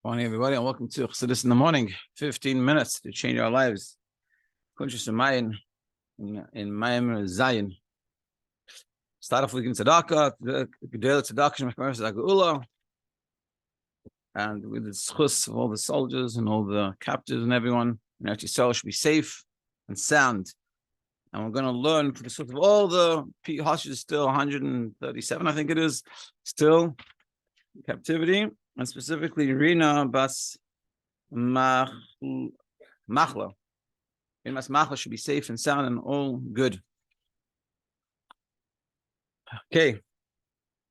Morning, everybody, and welcome to Chassidus in the Morning. 15 minutes to change our lives. Kuntres in Maamar Zayin. Start off with tzedakah, the Gedele tzedakah, Machla, and with the Zchus of all the soldiers and all the captives and everyone. And actually, soul should be safe and sound. And we're going to learn from the sort of all the hostages, still 137, I think it is, still in captivity. And specifically, Rina bas Machla. Machla should be safe and sound and all good. Okay,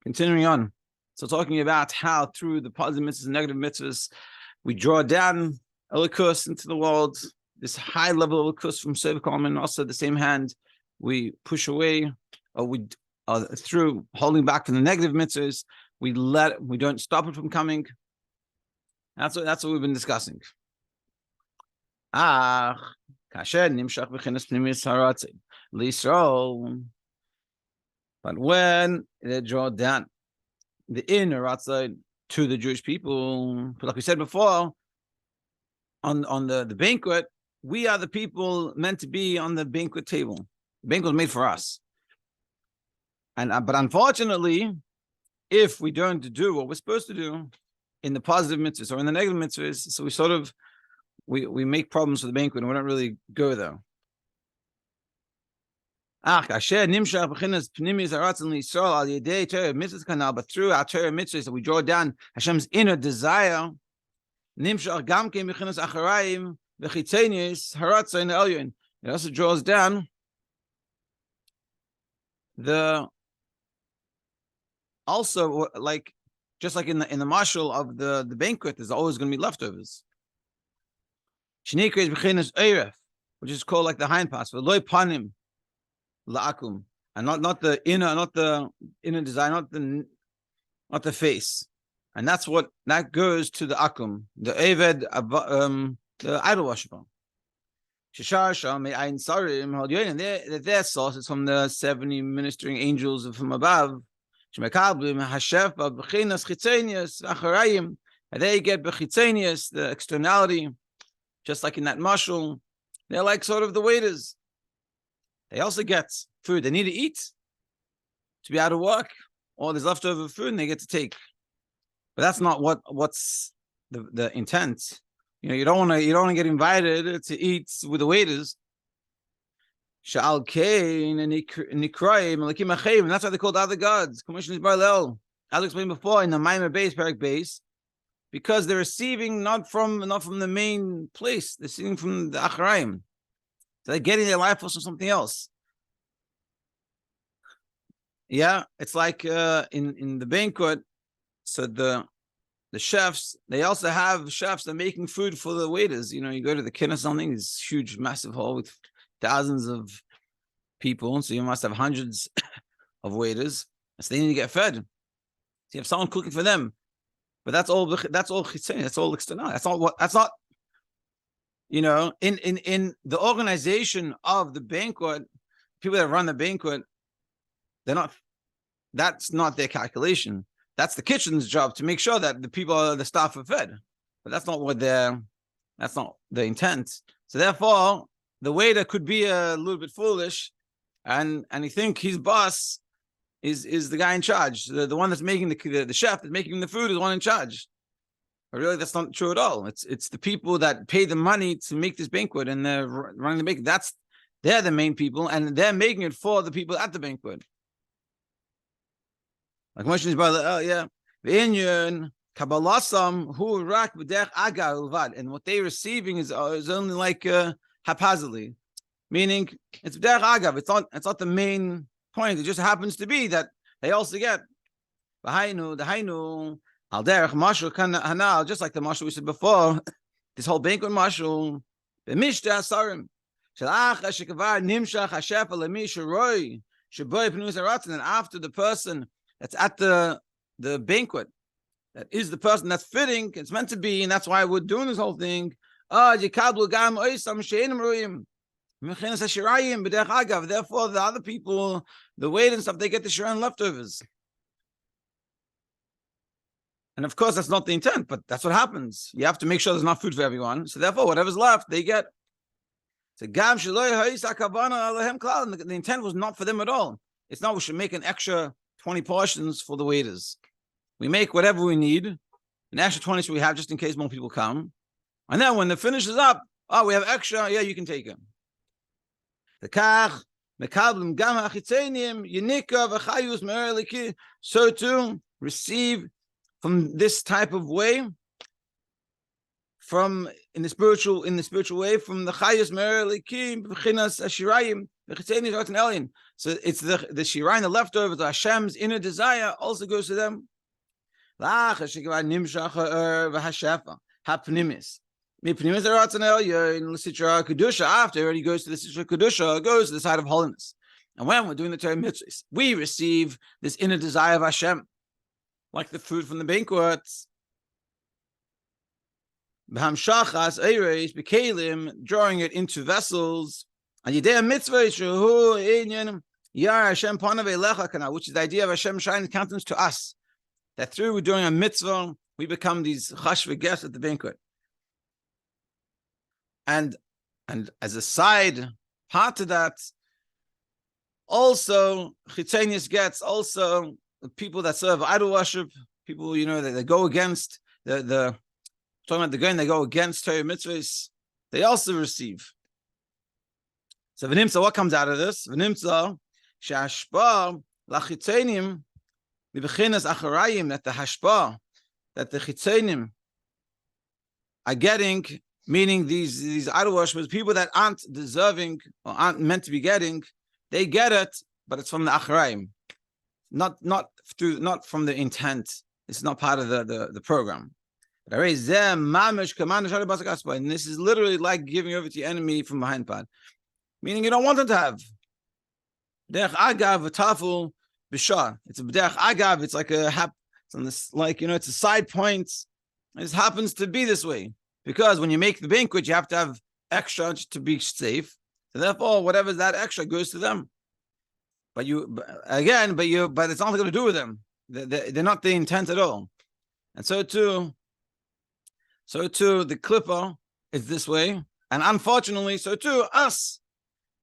continuing on. So talking about how through the positive mitzvahs and negative mitzvahs, we draw down elikus into the world, this high level of elikus from Sev Kalman, and also at the same hand, we push away, or we through holding back from the negative mitzvahs, we don't stop it from coming. That's what we've been discussing. But when they draw down the inner outside to the Jewish people, like we said before, on the banquet, we are the people meant to be on the banquet table. The banquet was made for us. But unfortunately, if we don't do what we're supposed to do in the positive mitzvahs or in the negative mitzvahs, so we make problems for the banquet and we don't really go there. But through our Torah mitzvahs that we draw down Hashem's inner desire, it also draws down just like in the mashal of the banquet, there's always going to be leftovers. Which is called like the hind pass, and not the inner desire, not the face, and that's what that goes to the akum, the eved, the idol worshiper. And their source is from the 70 ministering angels from above. And they get bechitzenius, the externality, just like in that mashal. They're like sort of the waiters. They also get food. They need to eat to be out of work, or there's leftover food and they get to take. But that's not what's the intent. You don't want to get invited to eat with the waiters. Sha'al Kain and Nikraim, Malakim Achim, and that's why they called other gods. Commission is Barlel. As I explained before in the Maamar base, Parak base, because they're receiving not from the main place, they're receiving from the Acharaim. So they're getting their life force from something else. Yeah, it's like in the banquet, so the chefs, they also have chefs that are making food for the waiters. You go to the kin or something, this huge, massive hall with thousands of people, so you must have hundreds of waiters. So they need to get fed. So you have someone cooking for them, but that's all chitzeni, that's all external. That's not. In the organization of the banquet, people that run the banquet, that's not their calculation. That's the kitchen's job to make sure that the staff are fed. But that's not that's not the intent. So therefore, the waiter could be a little bit foolish, and he think his boss is the guy in charge. The one that's making the chef that's making the food is the one in charge. But really, that's not true at all. It's the people that pay the money to make this banquet, and they're running the banquet. They're the main people, and they're making it for the people at the banquet. Like Moshe is brother, the Indian Kabbalasam who rak b'derech aga ulvad, and what they're receiving is only like haphazardly, meaning it's b'derech agav. It's not the main point. It just happens to be that they also get the hainu al derech mashal hanal, just like the mashal we said before. This whole banquet mashal b'mishta asarim shalach shekavar nimshach hashef alemi shroi sheboy pnus haratzon, and after the person that's at the banquet, that is the person that's fitting, it's meant to be, and that's why we're doing this whole thing. Therefore, the other people, the weight and stuff, they get the shiran leftovers. And of course, that's not the intent, but that's what happens. You have to make sure there's enough food for everyone. So therefore, whatever's left, they get. So the intent was not for them at all. It's not we should make an extra 20 portions for the waiters. We make whatever we need, an extra 20 so we have just in case more people come. And then when the finish is up, oh, we have extra, yeah, you can take it. So to receive from this type of way, from in the spiritual way, from the chayus merelikim b'chinas ashirayim v'chitzenis art an alien. So it's the shirayim, the leftovers, the Hashem's inner desire, also goes to them. After already goes to the Sitra Kedusha, goes to the side of holiness. And when we're doing the Torah mitzvahs, we receive this inner desire of Hashem, like the food from the banquets. B'hamshachas eires b'kelim, drawing it into vessels. And yidei mitzvah shehu inyan yar Hashem panav elecha kana, which is the idea of Hashem shining countenance to us. That through doing a mitzvah, we become these chashve guests at the banquet. And as a side part to that, also chitzenius gets also people that serve idol worship, people that they go against the talking about the going, they go against Torah mitzvahs, they also receive. So v'nimtza, what comes out of this? V'nimtza she'ashpa lachitzenim b'bechinas acharayim, that the hashpa, that the chitzenim are getting, meaning these idol worshippers, people that aren't deserving or aren't meant to be getting, they get it, but it's from the acharayim, not from the intent. It's not part of the program. And this is literally like giving over to your enemy from behind part, meaning you don't want them to have. Derech agav v'tafel b'shar. It's a derech agav. It's like it's on this, it's a side point. It just happens to be this way because when you make the banquet, you have to have extra to be safe. So therefore, whatever's that extra goes to them. But it's not going to do with them. They're not the intent at all. And so too, the clipper is this way. And unfortunately, so too, us,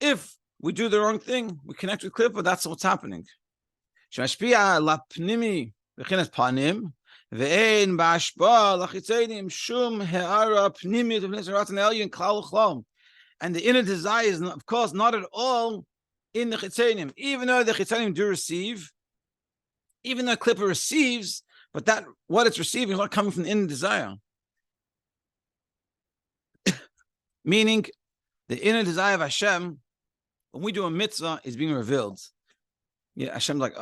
if we do the wrong thing, we connect with clipper, that's what's happening. And the inner desire is, of course, not at all in the chitzenim, even though the chitzenim do receive, even though clipper receives, but that what it's receiving is not coming from the inner desire. Meaning, the inner desire of Hashem, when we do a mitzvah, is being revealed. Yeah, Hashem's like,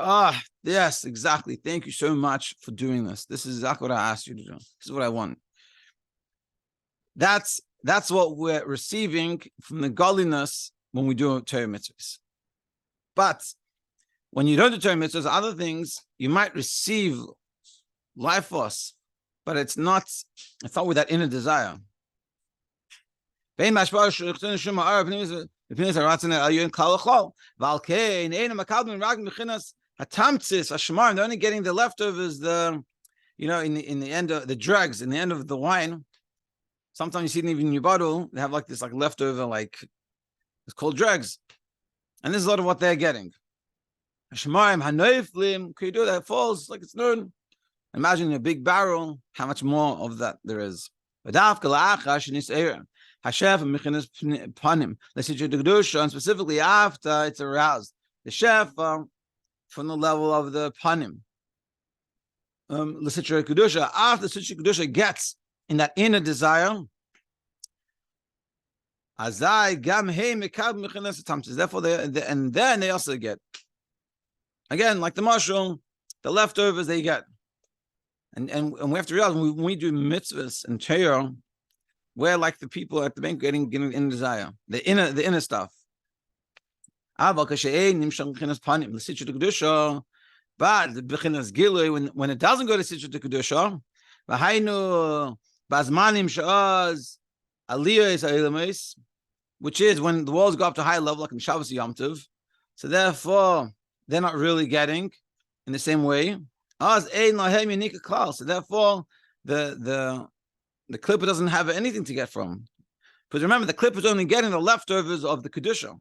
yes, exactly. Thank you so much for doing this. This is exactly what I asked you to do. This is what I want. That's what we're receiving from the godliness when we do Torah mitzvahs. But when you don't do Torah mitzvahs, other things, you might receive life force, but it's not with that inner desire. Therefore, the only getting the leftovers, in the end of the dregs, in the end of the wine. Sometimes you see it even in your bottle, they have this leftover, it's called dregs. And this is a lot of what they're getting. That falls like it's known. Imagine a big barrel, how much more of that there is. And specifically after it's aroused, the chef from the level of the panim. After the Sitra Kedusha gets in that inner desire, therefore and then they also get, again, like the mushroom, the leftovers they get. And we have to realize when we do mitzvahs and Torah, we're like the people at the bank getting in desire, the inner stuff. But when it doesn't go to Sitra Kedusha, which is when the walls go up to high level, like in Shabbos Yom Tov, so therefore they're not really getting in the same way. So therefore, the clipper doesn't have anything to get from. Because remember, the clipper is only getting the leftovers of the kedusha.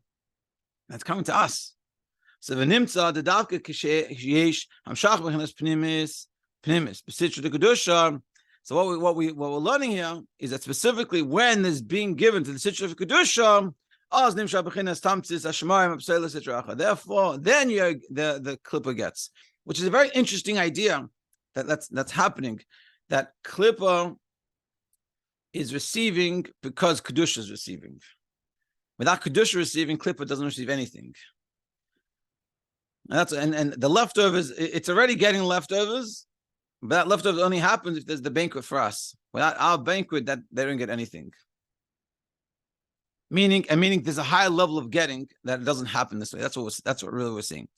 That's coming to us. So v'nimtza the davka kisheyesh hamshach b'chinas pnimis b'sitra the kedusha. So what we're learning here is that specifically when this being given to the sitra of kedusha, as nimshach b'chinas tamtzis hashmayim apseila sitra acha. Therefore, then the clipper gets, which is a very interesting idea that's happening. That clipper is receiving because kedusha is receiving. Without kedusha receiving, clipper doesn't receive anything. And the leftovers, it's already getting leftovers, but that leftovers only happens if there's the banquet for us. Without our banquet, that they don't get anything. Meaning there's a higher level of getting that doesn't happen this way. That's what really we're seeing.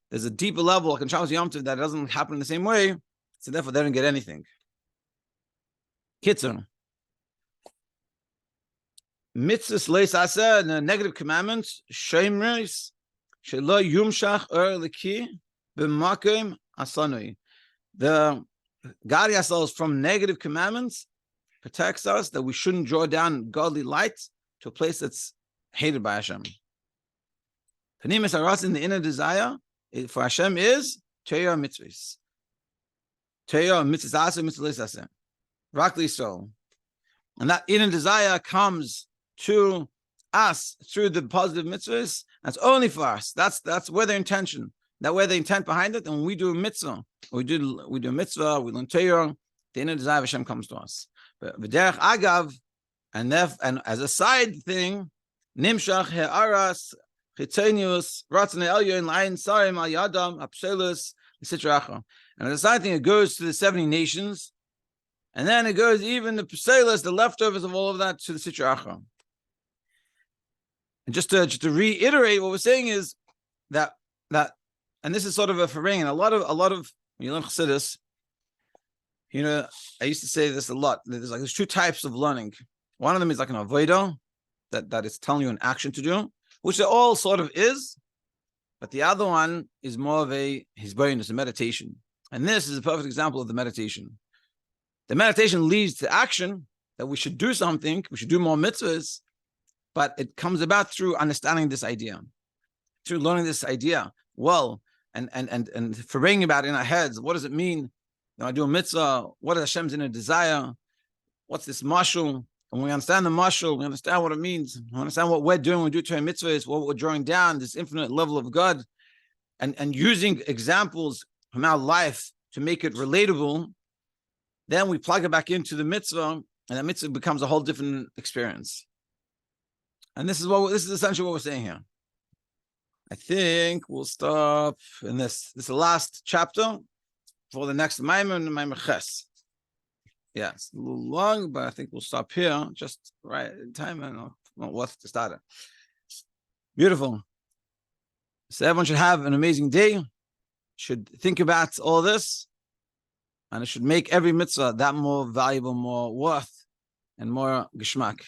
There's a deeper level like in Shabbos Yom Tov that doesn't happen in the same way, so therefore they don't get anything. Kitzur. Mitzvahs leis aseh, the negative commandments, shemris, shelo yumshach leki b'makom asanui. The guarding ourselves from negative commandments protects us that we shouldn't draw down godly light to a place that's hated by Hashem. Panimis aras in the inner desire for Hashem is Torah mitzvahs. Torah mitzvahs aseh, mitzvahs leis aseh. Rakli so. And that inner desire comes to us through the positive mitzvahs. That's only for us. That's where the intention. That where the intent behind it. And when we do a mitzvah, we do a mitzvah, we learn Torah, the inner desire of Hashem comes to us. But v'derech agav, and as a side thing, nimshach he'aras chitzenius ratzon elyon l'ayin sarim al yadam apshelus l'sitracha. And as a side thing, it goes to the 70 nations, and then it goes even the pselas, the leftovers of all of that, to the sitracha. And just to reiterate, what we're saying is that, and this is sort of a farang, and a lot of when you learn Chassidus, I used to say this a lot. There's two types of learning. One of them is like an avodah, that is telling you an action to do, which it all sort of is, but the other one is more of a hisbonenus, a meditation. And this is a perfect example of the meditation. The meditation leads to action, that we should do something, we should do more mitzvahs, but it comes about through understanding this idea, through learning this idea well, and foraying about it in our heads. What does it mean when I do a mitzvah? What is Hashem's inner desire? What's this mashal? And when we understand the mashal, we understand what it means. We understand what we're doing when we do Torah mitzvahs, what we're drawing down, this infinite level of God, and using examples from our life to make it relatable. Then we plug it back into the mitzvah, and that mitzvah becomes a whole different experience. And this is essentially what we're saying here. I think we'll stop in this. This is the last chapter for the next Maamar, Maamar Ches. Yeah, it's a little long, but I think we'll stop here just right in time. I don't know what to start it. Beautiful. So everyone should have an amazing day. Should think about all this. And it should make every mitzvah that more valuable, more worth, and more geschmack.